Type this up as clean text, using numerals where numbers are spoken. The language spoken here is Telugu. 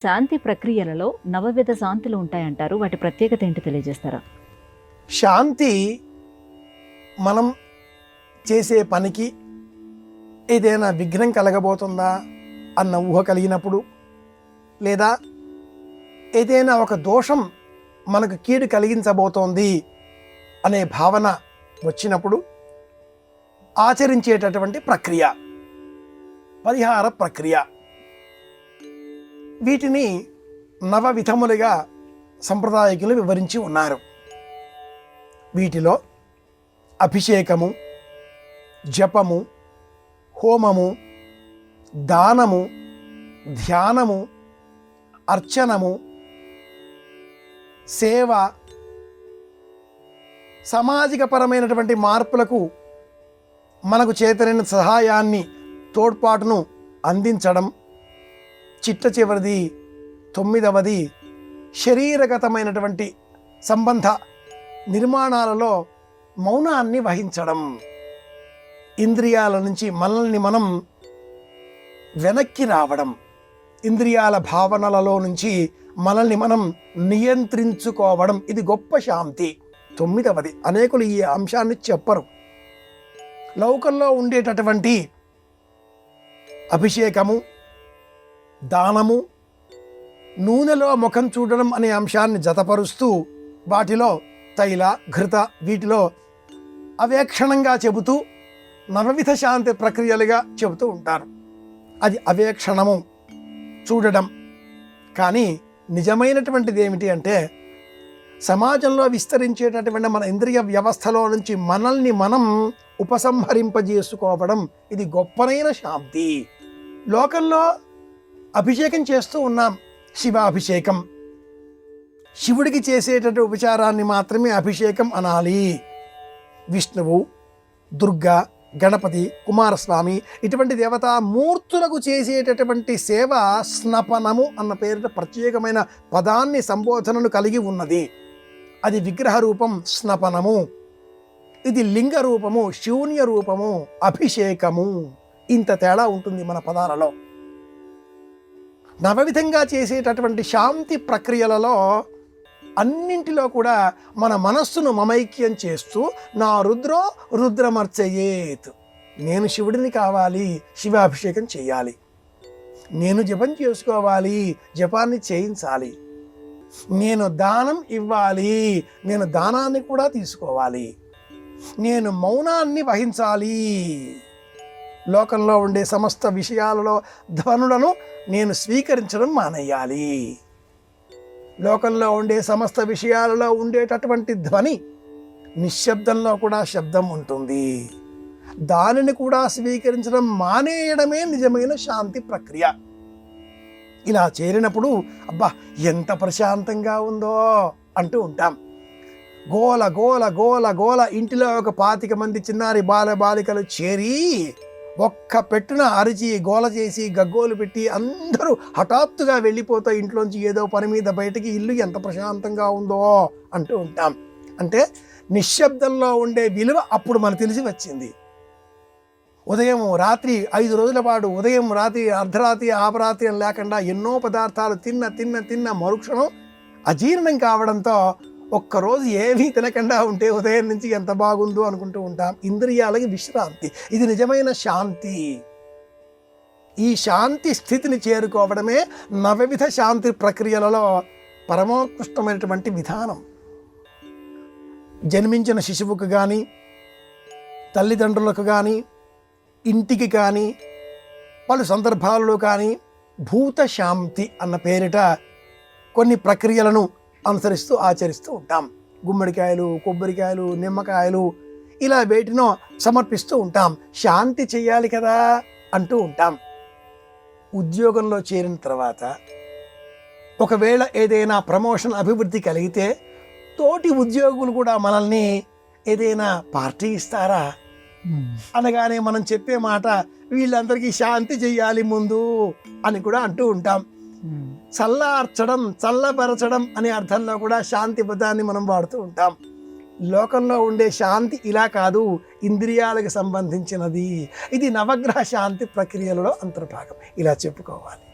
శాంతి ప్రక్రియలలో నవవిధ శాంతులు ఉంటాయంటారు. వాటి ప్రత్యేకత ఏంటి తెలియజేస్తారా? శాంతి మనం చేసే పనికి ఏదైనా విఘ్నం కలగబోతుందా అన్న ఊహ కలిగినప్పుడు, లేదా ఏదైనా ఒక దోషం మనకు కీడు కలిగించబోతోంది అనే భావన వచ్చినప్పుడు ఆచరించేటటువంటి ప్రక్రియ పరిహార ప్రక్రియ. వీటిని నవవిధములుగా సంప్రదాయకులు వివరించి ఉన్నారు. వీటిలో అభిషేకము, జపము, హోమము, దానము, ధ్యానము, అర్చనము, సేవ, సామాజికపరమైనటువంటి మార్పులకు మనకు చేతనైన సహాయాన్ని, తోడ్పాటును అందించడం, చిట్ట చివరిది 9వది శరీరగతమైనటువంటి సంబంధ నిర్మాణాలలో మౌనాన్ని వహించడం. ఇంద్రియాల నుంచి మనల్ని మనం వెనక్కి రావడం, ఇంద్రియాల భావనలలో నుంచి మనల్ని మనం నియంత్రించుకోవడం, ఇది గొప్ప శాంతి. 9వది. అనేకులు ఈ అంశాన్ని చెప్పరు. లోకంలో ఉండేటటువంటి అభిషేకము, దానము, నూనెలో ముఖం చూడడం అనే అంశాన్ని జతపరుస్తూ వాటిలో తైల, ఘృత వీటిలో అవేక్షణంగా చెబుతూ నవవిధ శాంతి ప్రక్రియలుగా చెబుతూ ఉంటారు. అది అవేక్షణము, చూడడం. కానీ నిజమైనటువంటిది ఏమిటి అంటే, సమాజంలో విస్తరించేటటువంటి మన ఇంద్రియ వ్యవస్థలో నుంచి మనల్ని మనం ఉపసంహరింపజేసుకోవడం, ఇది గొప్పనైన శాంతి. లోకంలో అభిషేకం చేస్తూ ఉన్నాం, శివాభిషేకం. శివుడికి చేసేటటువంటి ఉపచారాన్ని మాత్రమే అభిషేకం అనాలి. విష్ణువు, దుర్గా, గణపతి, కుమారస్వామి ఇటువంటి దేవతా మూర్తులకు చేసేటటువంటి సేవ స్నపనము అన్న పేరిట ప్రత్యేకమైన పదాన్ని, సంబోధనను కలిగి ఉన్నది. అది విగ్రహ రూపం స్నపనము, ఇది లింగ రూపము, శూన్య రూపము, అభిషేకము. ఇంత తేడా ఉంటుంది మన పదాలలో. నవవిధంగా చేసేటటువంటి శాంతి ప్రక్రియలలో అన్నింటిలో కూడా మన మనస్సును మమైక్యం చేస్తూ, నా రుద్రో రుద్రమర్చయేత్, నేను శివుడిని కావాలి, శివాభిషేకం చేయాలి. నేను జపం చేసుకోవాలి, జపాన్ని చేయించాలి. నేను దానం ఇవ్వాలి, నేను దానాన్ని కూడా తీసుకోవాలి. నేను మౌనాన్ని వహించాలి. లోకంలో ఉండే సమస్త విషయాలలో ధ్వనులను నేను స్వీకరించడం మానేయాలి. లోకంలో ఉండే సమస్త విషయాలలో ఉండేటటువంటి ధ్వని, నిశ్శబ్దంలో కూడా శబ్దం ఉంటుంది. దానిని కూడా స్వీకరించడం మానేయడమే నిజమైన శాంతి ప్రక్రియ. ఇలా చేరినప్పుడు అబ్బా ఎంత ప్రశాంతంగా ఉందో అంటూ ఉంటాం. గోల గోల గోల గోల, ఇంటిలో ఒక 25 మంది చిన్నారి బాలికలు చేరి ఒక్క పెట్టున అరిచి గోల చేసి గగ్గోలు పెట్టి అందరూ హఠాత్తుగా వెళ్ళిపోతా ఇంట్లోంచి ఏదో పని మీద బయటికి, ఇల్లు ఎంత ప్రశాంతంగా ఉందో అంటూ ఉంటాం. అంటే నిశ్శబ్దంలో ఉండే విలువ అప్పుడు మనకు తెలిసి వచ్చింది. ఉదయం రాత్రి 5 రోజుల పాటు ఉదయం రాత్రి అర్ధరాత్రి ఆపరాత్రి అని లేకుండా ఎన్నో పదార్థాలు తిన్న మరుక్షణం అజీర్ణం కావడంతో ఒక్కరోజు ఏమీ తినకుండా ఉంటే ఉదయం నుంచి ఎంత బాగుందో అనుకుంటూ ఉంటాం. ఇంద్రియాలకి విశ్రాంతి, ఇది నిజమైన శాంతి. ఈ శాంతి స్థితిని చేరుకోవడమే నవవిధ శాంతి ప్రక్రియలలో పరమోత్కృష్టమైనటువంటి విధానం. జన్మించిన శిశువుకు కానీ, తల్లిదండ్రులకు కానీ, ఇంటికి కానీ, పలు సందర్భాలలో కానీ భూత శాంతి అన్న పేరిట కొన్ని ప్రక్రియలను అనుసరిస్తూ ఆచరిస్తూ ఉంటాం. గుమ్మడికాయలు, కొబ్బరికాయలు, నిమ్మకాయలు ఇలా వేటినో సమర్పిస్తూ ఉంటాం. శాంతి చెయ్యాలి కదా అంటూ ఉంటాం. ఉద్యోగంలో చేరిన తర్వాత ఒకవేళ ఏదైనా ప్రమోషన్, అభివృద్ధి కలిగితే తోటి ఉద్యోగులు కూడా మనల్ని ఏదైనా పార్టీ ఇస్తారా అనగానే మనం చెప్పే మాట, వీళ్ళందరికీ శాంతి చెయ్యాలి ముందు అని కూడా అంటూ ఉంటాం. చల్లార్చడం, చల్లబరచడం అనే అర్థంలో కూడా శాంతి పదాన్ని మనం వాడుతూ ఉంటాం. లోకంలో ఉండే శాంతి ఇలా కాదు, ఇంద్రియాలకు సంబంధించినది. ఇది నవగ్రహ శాంతి ప్రక్రియలలో అంతర్భాగం. ఇలా చెప్పుకోవాలి.